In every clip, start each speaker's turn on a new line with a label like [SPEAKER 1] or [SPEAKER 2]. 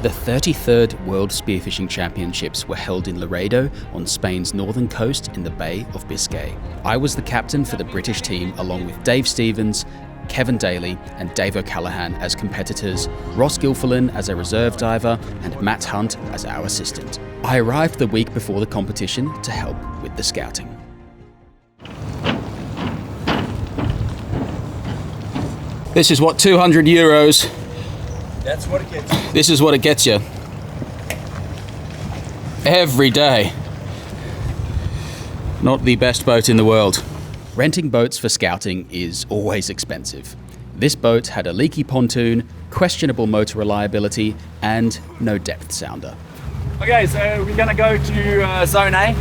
[SPEAKER 1] The 33rd World Spearfishing Championships were held in Laredo on Spain's northern coast in the Bay of Biscay. I was the captain for the British team along with Dave Stevens, Kevin Daly and Dave O'Callaghan as competitors, Ross Gilfillan as a reserve diver and Matt Hunt as our assistant. I arrived the week before the competition to help with the scouting. This is what, €200?
[SPEAKER 2] That's what it gets you.
[SPEAKER 1] This is what it gets you. Every day. Not the best boat in the world. Renting boats for scouting is always expensive. This boat had a leaky pontoon, questionable motor reliability, and no depth sounder.
[SPEAKER 2] Okay, so we're gonna go to Zone A.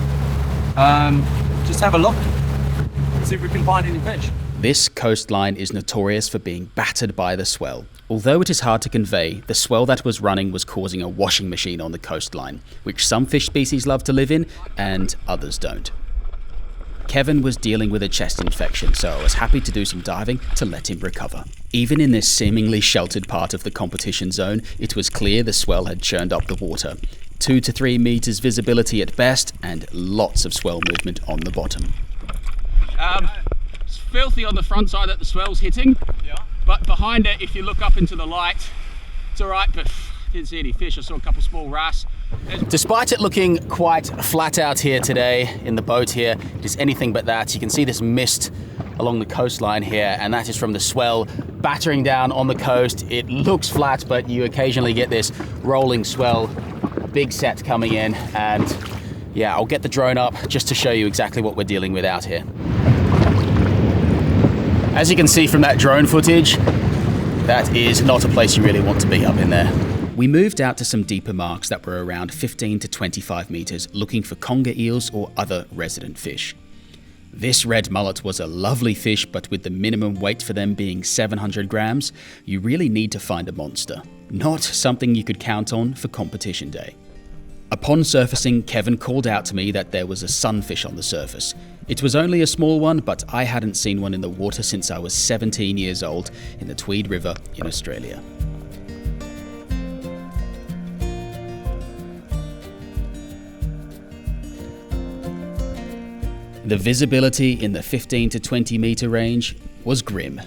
[SPEAKER 2] Just have a look, see if we can find any fish.
[SPEAKER 1] This coastline is notorious for being battered by the swell. Although it is hard to convey, the swell that was running was causing a washing machine on the coastline, which some fish species love to live in and others don't. Kevin was dealing with a chest infection, so I was happy to do some diving to let him recover. Even in this seemingly sheltered part of the competition zone, it was clear the swell had churned up the water. 2 to 3 meters visibility at best, and lots of swell movement on the bottom.
[SPEAKER 3] It's filthy on the front side that the swell's hitting, but behind it, if you look up into the light, it's all right, but I didn't see any fish. I saw a couple small wrasse.
[SPEAKER 1] Despite it looking quite flat out here today in the boat here, it is anything but that. You can see this mist along the coastline here, and that is from the swell battering down on the coast. It looks flat, but you occasionally get this rolling swell, big set coming in, and yeah, I'll get the drone up just to show you exactly what we're dealing with out here. As you can see from that drone footage, that is not a place you really want to be up in there. We moved out to some deeper marks that were around 15 to 25 meters looking for conger eels or other resident fish. This red mullet was a lovely fish, but with the minimum weight for them being 700 grams, you really need to find a monster. Not something you could count on for competition day. Upon surfacing, Kevin called out to me that there was a sunfish on the surface. It was only a small one, but I hadn't seen one in the water since I was 17 years old in the Tweed River in Australia. The visibility in the 15 to 20 meter range was grim.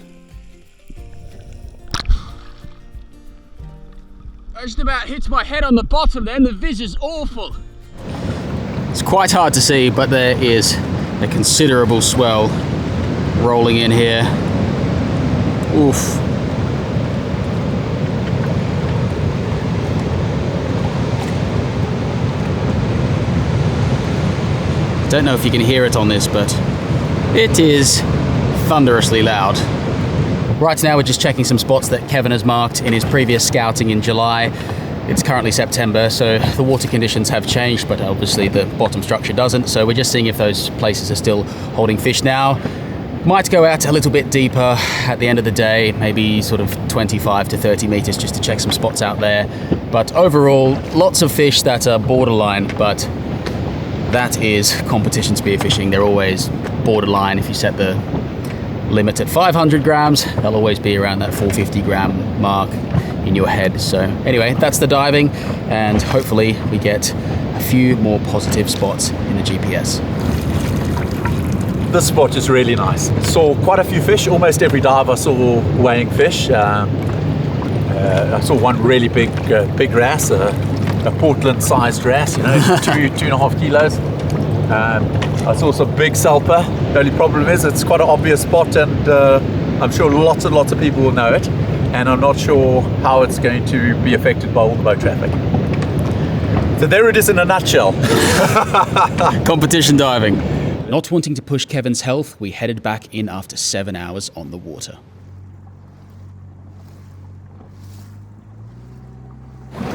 [SPEAKER 3] I just about hits my head on the bottom then, the vis is awful.
[SPEAKER 1] It's quite hard to see, but there is a considerable swell rolling in here. Oof. Don't know if you can hear it on this, but it is thunderously loud. Right now we're just checking some spots that Kevin has marked in his previous scouting in July. It's currently September, so the water conditions have changed, but obviously the bottom structure doesn't, so we're just seeing if those places are still holding fish now. Might go out a little bit deeper at the end of the day, maybe sort of 25 to 30 meters just to check some spots out there. But overall, lots of fish that are borderline, but that is competition spearfishing. They're always borderline. If you set the limit at 500 grams, they'll always be around that 450 gram mark in your head. So anyway, that's the diving, and hopefully we get a few more positive spots in the GPS.
[SPEAKER 2] This spot is really nice. Saw quite a few fish. Almost every dive I saw weighing fish. I saw one really big wrasse, a Portland-sized wrasse, 2.5 kilos. I saw some big salper. The only problem is it's quite an obvious spot, and I'm sure lots and lots of people will know it, and I'm not sure how it's going to be affected by all the boat traffic. So there it is in a nutshell.
[SPEAKER 1] Competition diving. Not wanting to push Kevin's health, we headed back in after 7 hours on the water.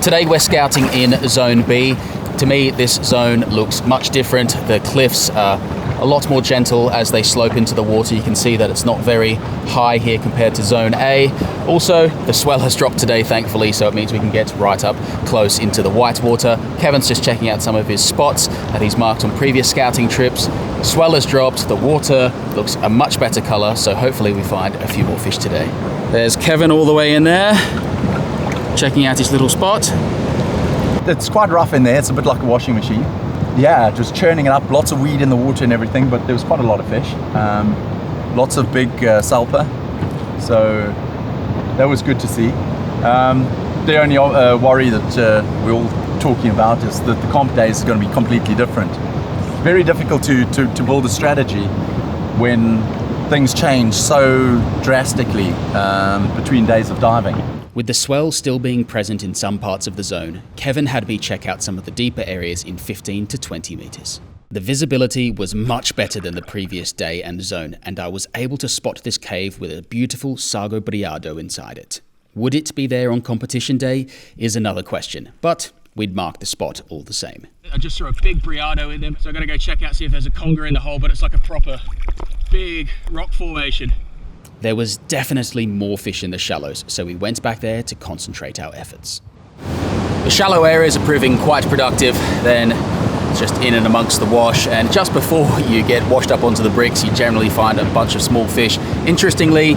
[SPEAKER 1] Today we're scouting in Zone B. To me, this zone looks much different. The cliffs are a lot more gentle as they slope into the water. You can see that it's not very high here compared to Zone A. Also, the swell has dropped today, thankfully, so it means we can get right up close into the white water. Kevin's just checking out some of his spots that he's marked on previous scouting trips. Swell has dropped, the water looks a much better color, so hopefully we find a few more fish today. There's Kevin all the way in there, checking out his little spot.
[SPEAKER 2] it's quite rough in there. It's a bit like a washing machine. Yeah, just churning it up, lots of weed in the water and everything, but there was quite a lot of fish. Lots of big salper, so that was good to see. The only worry that we're all talking about is that the comp days is going to be completely different. Very difficult to build a strategy when things change so drastically between days of diving.
[SPEAKER 1] With the swell still being present in some parts of the zone, Kevin had me check out some of the deeper areas in 15 to 20 meters. The visibility was much better than the previous day and zone, and I was able to spot this cave with a beautiful Sargo Briado inside it. Would it be there on competition day is another question, but we'd mark the spot all the same.
[SPEAKER 3] I just saw a big Briado in them, so I'm gonna go check out, see if there's a conger in the hole, but it's like a proper big rock formation.
[SPEAKER 1] There was definitely more fish in the shallows, so we went back there to concentrate our efforts. The shallow areas are proving quite productive, then it's just in and amongst the wash, and just before you get washed up onto the bricks, you generally find a bunch of small fish. Interestingly,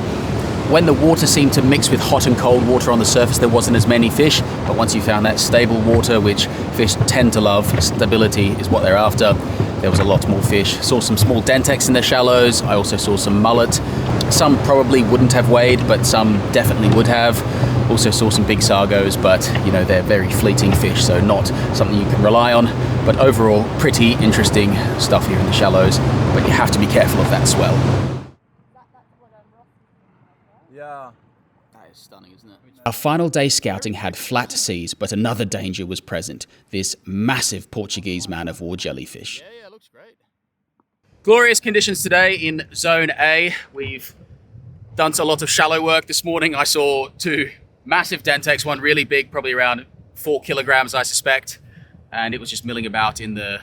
[SPEAKER 1] when the water seemed to mix with hot and cold water on the surface, there wasn't as many fish, but once you found that stable water, which fish tend to love, stability is what they're after, there was a lot more fish. Saw some small dentex in the shallows. I also saw some mullet. Some probably wouldn't have weighed, but some definitely would have. Also saw some big sargos, but you know, they're very fleeting fish, so not something you can rely on. But overall, pretty interesting stuff here in the shallows, but you have to be careful of that swell.
[SPEAKER 2] Yeah.
[SPEAKER 1] That is stunning, isn't it? Our final day scouting had flat seas, but another danger was present. This massive Portuguese man-of-war jellyfish.
[SPEAKER 3] Yeah, looks great.
[SPEAKER 1] Glorious conditions today in Zone A. We've done a lot of shallow work this morning. I saw two massive dentex, one really big, probably around 4 kilograms, I suspect. And it was just milling about in the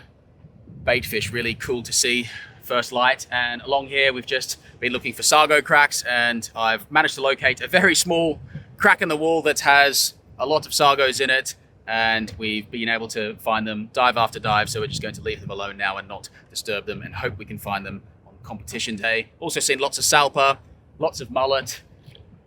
[SPEAKER 1] bait fish. Really cool to see. First light. And along here, we've just been looking for sargo cracks, and I've managed to locate a very small crack in the wall that has a lot of sargos in it, and we've been able to find them dive after dive, so we're just going to leave them alone now and not disturb them and hope we can find them on competition day. Also seen lots of salper, lots of mullet,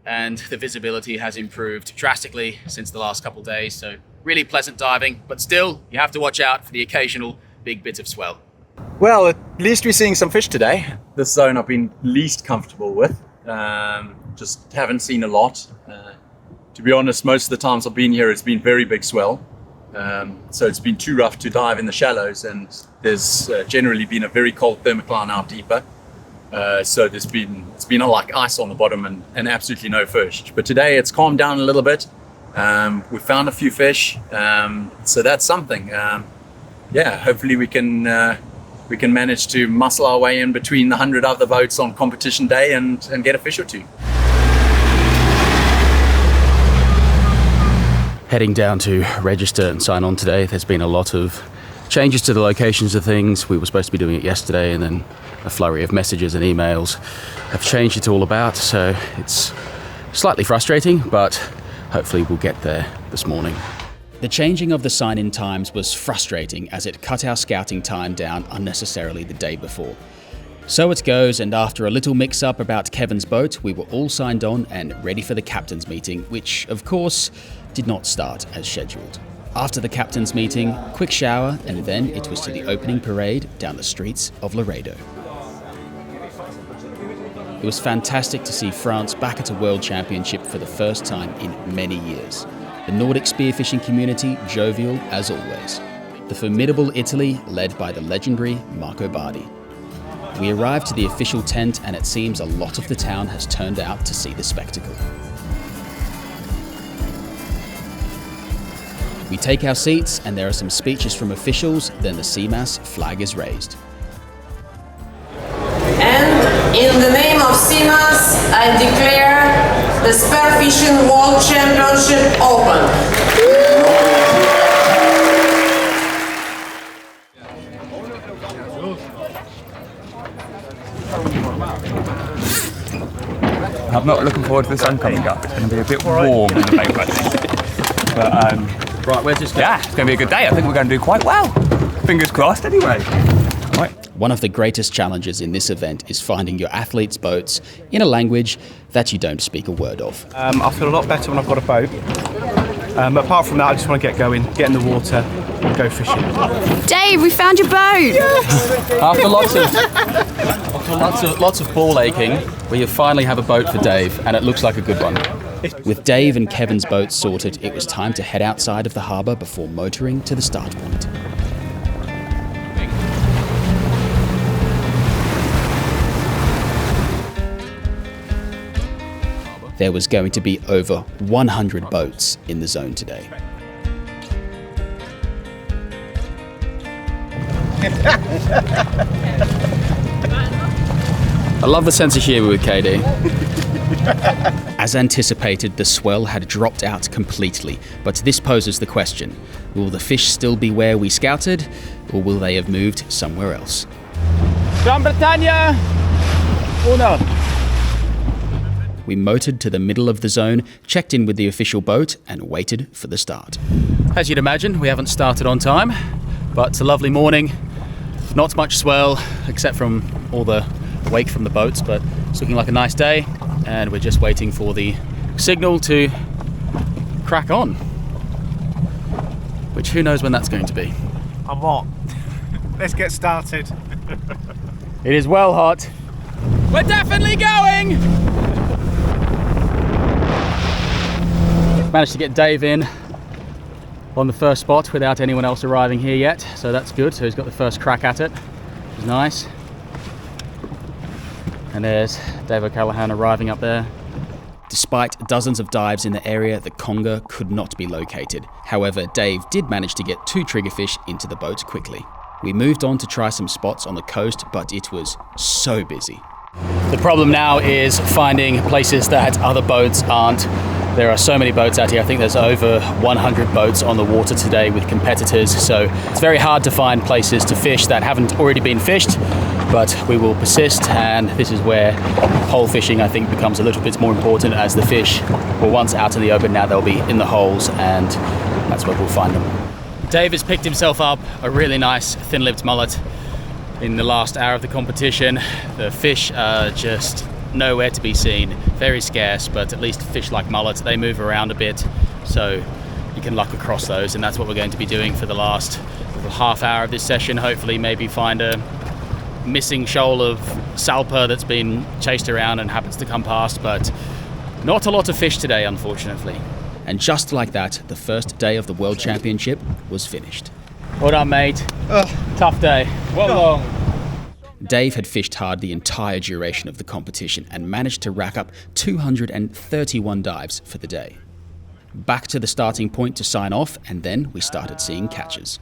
[SPEAKER 1] and the visibility has improved drastically since the last couple of days, so really pleasant diving, but still you have to watch out for the occasional big bit of swell.
[SPEAKER 2] Well, at least we're seeing some fish today. This zone I've been least comfortable with. Just haven't seen a lot. To be honest, most of the times I've been here, it's been very big swell. So it's been too rough to dive in the shallows, and there's generally been a very cold thermocline out deeper. So it's been like ice on the bottom and absolutely no fish. But today it's calmed down a little bit. We found a few fish, so that's something. Yeah, hopefully we can manage to muscle our way in between the 100 other boats on competition day and get a fish or two.
[SPEAKER 1] Heading down to register and sign on today. There's been a lot of changes to the locations of things. We were supposed to be doing it yesterday, and then a flurry of messages and emails have changed it all about, so it's slightly frustrating, but hopefully we'll get there this morning. The changing of the sign-in times was frustrating as it cut our scouting time down unnecessarily the day before. So it goes, and after a little mix-up about Kevin's boat, we were all signed on and ready for the captain's meeting, which, of course, did not start as scheduled. After the captain's meeting, quick shower, and then it was to the opening parade down the streets of Laredo. It was fantastic to see France back at a World Championship for the first time in many years. The Nordic spearfishing community jovial as always. The formidable Italy led by the legendary Marco Bardi. We arrived to the official tent, and it seems a lot of the town has turned out to see the spectacle. We take our seats, and there are some speeches from officials, then the CMAS flag is raised.
[SPEAKER 4] And in the name of CMAS, I declare the Spearfishing World Championship open.
[SPEAKER 5] I'm not looking forward to the sun coming up. It's going to be a bit warm in the boat, I think. But
[SPEAKER 1] Right, we're just
[SPEAKER 5] yeah, it's going to be a good day. I think we're going to do quite well. Fingers crossed, anyway. Right.
[SPEAKER 1] One of the greatest challenges in this event is finding your athletes' boats in a language that you don't speak a word of.
[SPEAKER 6] I feel a lot better when I've got a boat. But apart from that, I just want to get going, get in the water, and go fishing.
[SPEAKER 7] Dave, we found your boat!
[SPEAKER 1] After lots of ball aching, we finally have a boat for Dave, and it looks like a good one. With Dave and Kevin's boats sorted, it was time to head outside of the harbour before motoring to the start point. There was going to be over 100 boats in the zone today. I love the sense of humour with KD. As anticipated, the swell had dropped out completely, but this poses the question: will the fish still be where we scouted, or will they have moved somewhere else?
[SPEAKER 3] Gran Bretagna! Uno.
[SPEAKER 1] We motored to the middle of the zone, checked in with the official boat, and waited for the start. As you'd imagine, we haven't started on time, but it's a lovely morning. Not much swell, except from all the wake from the boats, but it's looking like a nice day, and we're just waiting for the signal to crack on. Which, who knows when that's going to be.
[SPEAKER 6] I'm hot. Let's get started.
[SPEAKER 3] It is well hot. We're definitely going! Managed to get Dave in on the first spot without anyone else arriving here yet, so that's good. So he's got the first crack at it, which is nice. And there's Dave O'Callaghan arriving up there. Despite dozens of dives in the area, the conger could not be located. However, Dave did manage to get 2 triggerfish into the boat quickly. We moved on to try some spots on the coast, but it was so busy. The problem now is finding places that other boats aren't. There are so many boats out here. I think there's over 100 boats on the water today with competitors, so it's very hard to find places to fish that haven't already been fished, but we will persist, and this is where hole fishing, I think, becomes a little bit more important, as the fish were once out in the open, now they'll be in the holes, and that's where we'll find them. Dave has picked himself up a really nice thin-lipped mullet in the last hour of the competition. The fish are just nowhere to be seen, very scarce, but at least fish like mullet, they move around a bit, so you can luck across those, and that's what we're going to be doing for the last half hour of this session. Hopefully maybe find a missing shoal of salper that's been chased around and happens to come past, but not a lot of fish today, unfortunately. And just like that, the first day of the World Championship was finished. Well done, mate. Tough day. Well done.
[SPEAKER 1] Dave had fished hard the entire duration of the competition and managed to rack up 231 dives for the day. Back to the starting point to sign off, and then we started seeing catches.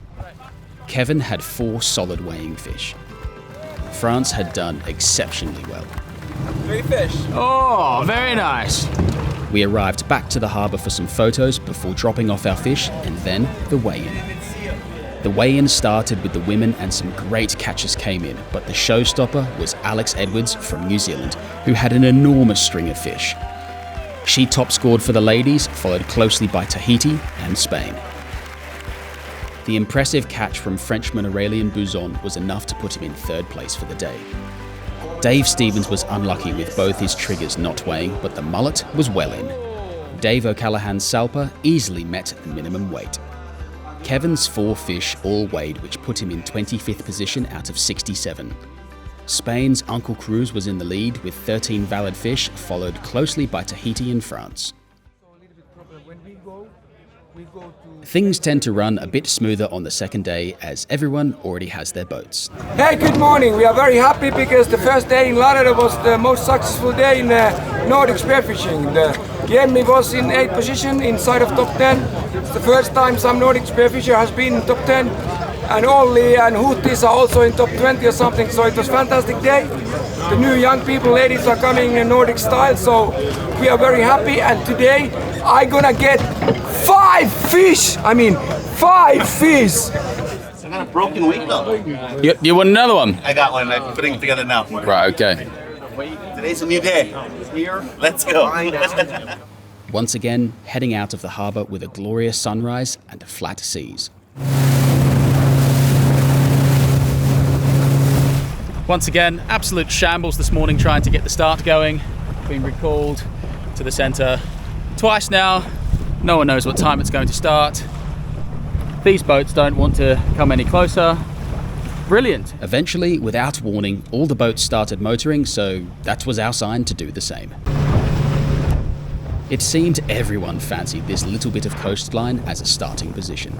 [SPEAKER 1] Kevin had 4 solid weighing fish. France had done exceptionally well.
[SPEAKER 5] 3 fish.
[SPEAKER 3] Oh, very nice.
[SPEAKER 1] We arrived back to the harbour for some photos before dropping off our fish, and then the weigh-in. The weigh-in started with the women, and some great catches came in, but the showstopper was Alex Edwards from New Zealand, who had an enormous string of fish. She top scored for the ladies, followed closely by Tahiti and Spain. The impressive catch from Frenchman Aurélien Bouzon was enough to put him in 3rd place for the day. Dave Stevens was unlucky with both his triggers not weighing, but the mullet was well in. Dave O'Callaghan's salper easily met the minimum weight. Kevin's 4 fish all weighed, which put him in 25th position out of 67. Spain's Uncle Cruz was in the lead with 13 valid fish, followed closely by Tahiti and France. Things tend to run a bit smoother on the second day, as everyone already has their boats.
[SPEAKER 8] Hey, good morning. We are very happy because the first day in Laredo was the most successful day in Nordic spearfishing. The Jemmy was in 8th position inside of top 10. It's the first time some Nordic spearfisher has been in top 10. And Olli and Hutis are also in top 20 or something, so it was a fantastic day. The new young people, ladies, are coming in Nordic style, so we are very happy. And today I'm gonna get 5 fish! I mean, 5 fish!
[SPEAKER 9] It's kind of broken week though.
[SPEAKER 1] You want another one?
[SPEAKER 9] I got one, I'm putting it together now.
[SPEAKER 1] Right, okay.
[SPEAKER 9] Today's a new day. Here, let's go.
[SPEAKER 1] Once again, heading out of the harbour with a glorious sunrise and flat seas. Once again, absolute shambles this morning trying to get the start going. Been recalled to the centre twice now. No one knows what time it's going to start. These boats don't want to come any closer. Brilliant. Eventually, without warning, all the boats started motoring, so that was our sign to do the same. It seemed everyone fancied this little bit of coastline as a starting position.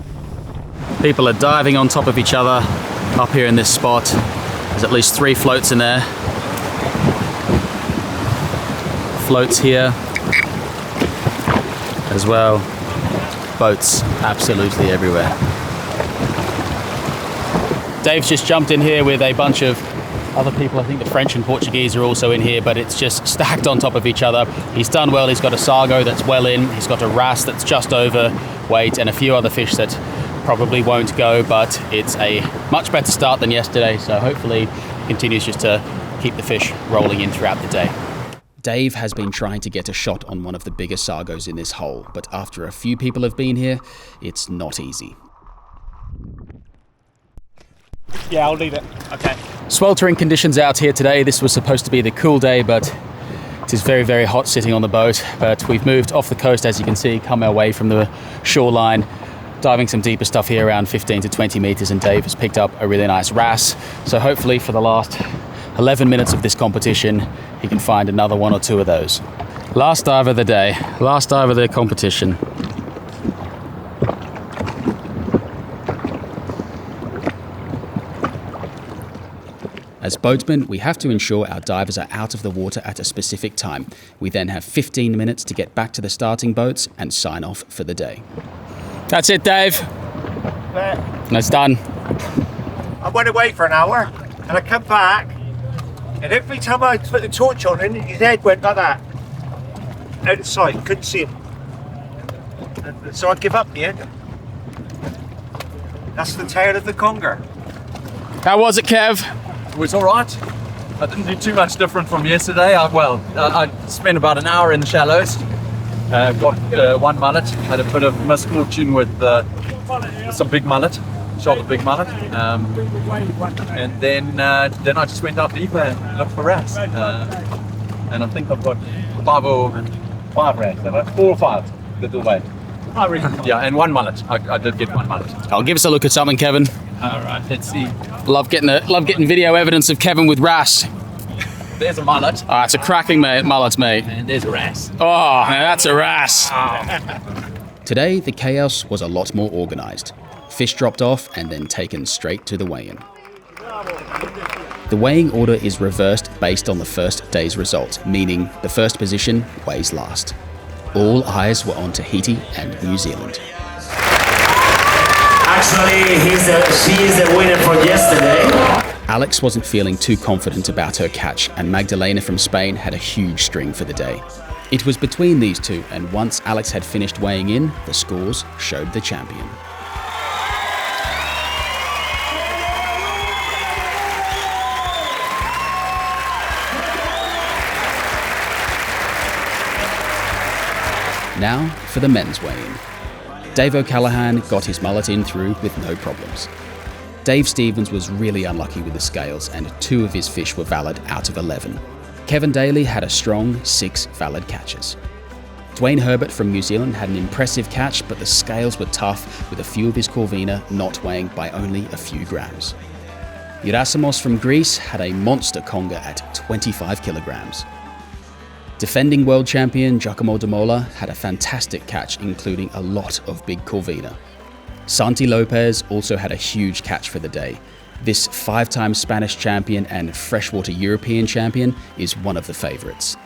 [SPEAKER 1] People are diving on top of each other up here in this spot. There's at least 3 floats in there. Floats here as well. Boats absolutely everywhere. Dave's just jumped in here with a bunch of other people. I think the French and Portuguese are also in here, but it's just stacked on top of each other. He's done well. He's got a sargo that's well in. He's got a wrasse that's just over weight and a few other fish that probably won't go, but it's a much better start than yesterday. So hopefully he continues just to keep the fish rolling in throughout the day. Dave has been trying to get a shot on one of the bigger sargos in this hole, but after a few people have been here, it's not easy.
[SPEAKER 6] Yeah, I'll leave it. Okay.
[SPEAKER 1] Sweltering conditions out here today. This was supposed to be the cool day, but it is very, very hot sitting on the boat. But we've moved off the coast, as you can see, come away from the shoreline, diving some deeper stuff here around 15 to 20 meters, and Dave has picked up a really nice wrasse. So hopefully for the last 11 minutes of this competition, he can find another 1 or 2 of those. Last dive of the day, last dive of the competition. As boatsmen, we have to ensure our divers are out of the water at a specific time. We then have 15 minutes to get back to the starting boats and sign off for the day. That's it, Dave. That's done.
[SPEAKER 10] I went away for an hour and I come back, and every time I put the torch on him, his head went like that. Out of sight, couldn't see him. And so I give up in the end. That's the tale of the conger.
[SPEAKER 1] How was it, Kev?
[SPEAKER 2] It was all right. I didn't do too much different from yesterday. I spent about an hour in the shallows. Got 1 mullet. Had a bit of misfortune with some big mullet. Shot a big mullet. And then I just went out deeper and looked for wrasse. And I think I've got 5 wrasse. 4 or 5 little way. Yeah, and 1 mullet. I did get 1 mullet.
[SPEAKER 1] I'll give us a look at something, Kevin.
[SPEAKER 2] All right, let's see.
[SPEAKER 1] Love getting video evidence of Kevin with wrasse.
[SPEAKER 2] There's a mullet.
[SPEAKER 1] Ah, it's a cracking mullet, mate.
[SPEAKER 2] And there's a wrasse.
[SPEAKER 1] Oh, now that's a wrasse. Today, the chaos was a lot more organised. Fish dropped off and then taken straight to the weigh-in. The weighing order is reversed based on the first day's result, meaning the first position weighs last. All eyes were on Tahiti and New Zealand.
[SPEAKER 11] Actually, she is the winner for yesterday.
[SPEAKER 1] Alex wasn't feeling too confident about her catch, and Magdalena from Spain had a huge string for the day. It was between these two, and once Alex had finished weighing in, the scores showed the champion. Now for the men's weigh-in. Dave O'Callaghan got his mullet in through with no problems. Dave Stevens was really unlucky with the scales, and 2 of his fish were valid out of 11. Kevin Daly had a strong 6 valid catches. Dwayne Herbert from New Zealand had an impressive catch, but the scales were tough, with a few of his corvina not weighing by only a few grams. Gerasimos from Greece had a monster conger at 25 kilograms. Defending world champion Giacomo De Mola had a fantastic catch, including a lot of big corvina. Santi Lopez also had a huge catch for the day. This 5-time Spanish champion and freshwater European champion is one of the favourites.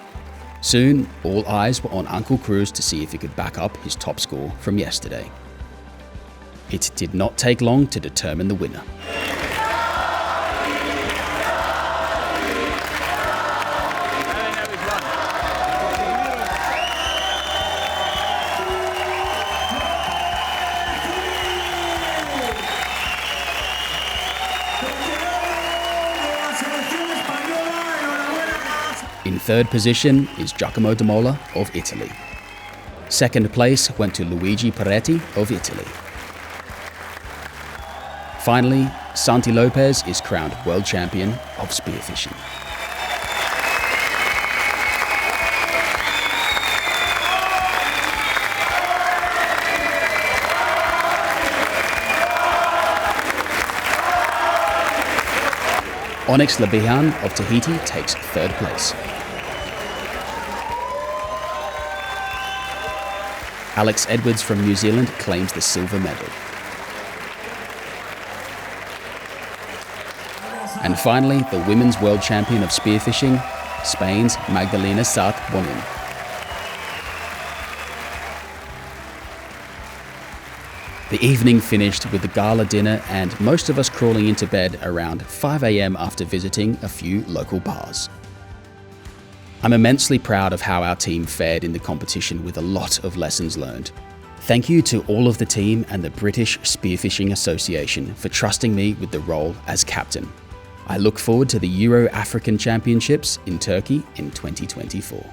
[SPEAKER 1] Soon, all eyes were on Uncle Cruz to see if he could back up his top score from yesterday. It did not take long to determine the winner. In third position is Giacomo De Mola of Italy. Second place went to Luigi Peretti of Italy. Finally, Santi Lopez is crowned world champion of spearfishing.
[SPEAKER 3] Onyx Labihan of Tahiti takes 3rd place. Alex Edwards from New Zealand claims the silver medal. And finally, the women's world champion of spearfishing, Spain's Magdalena Sart Bonin. The evening finished with the gala dinner and most of us crawling into bed around 5 a.m. after visiting a few local bars. I'm immensely proud of how our team fared in the competition with a lot of lessons learned. Thank you to all of the team and the British Spearfishing Association for trusting me with the role as captain. I look forward to the Euro African Championships in Turkey in 2024.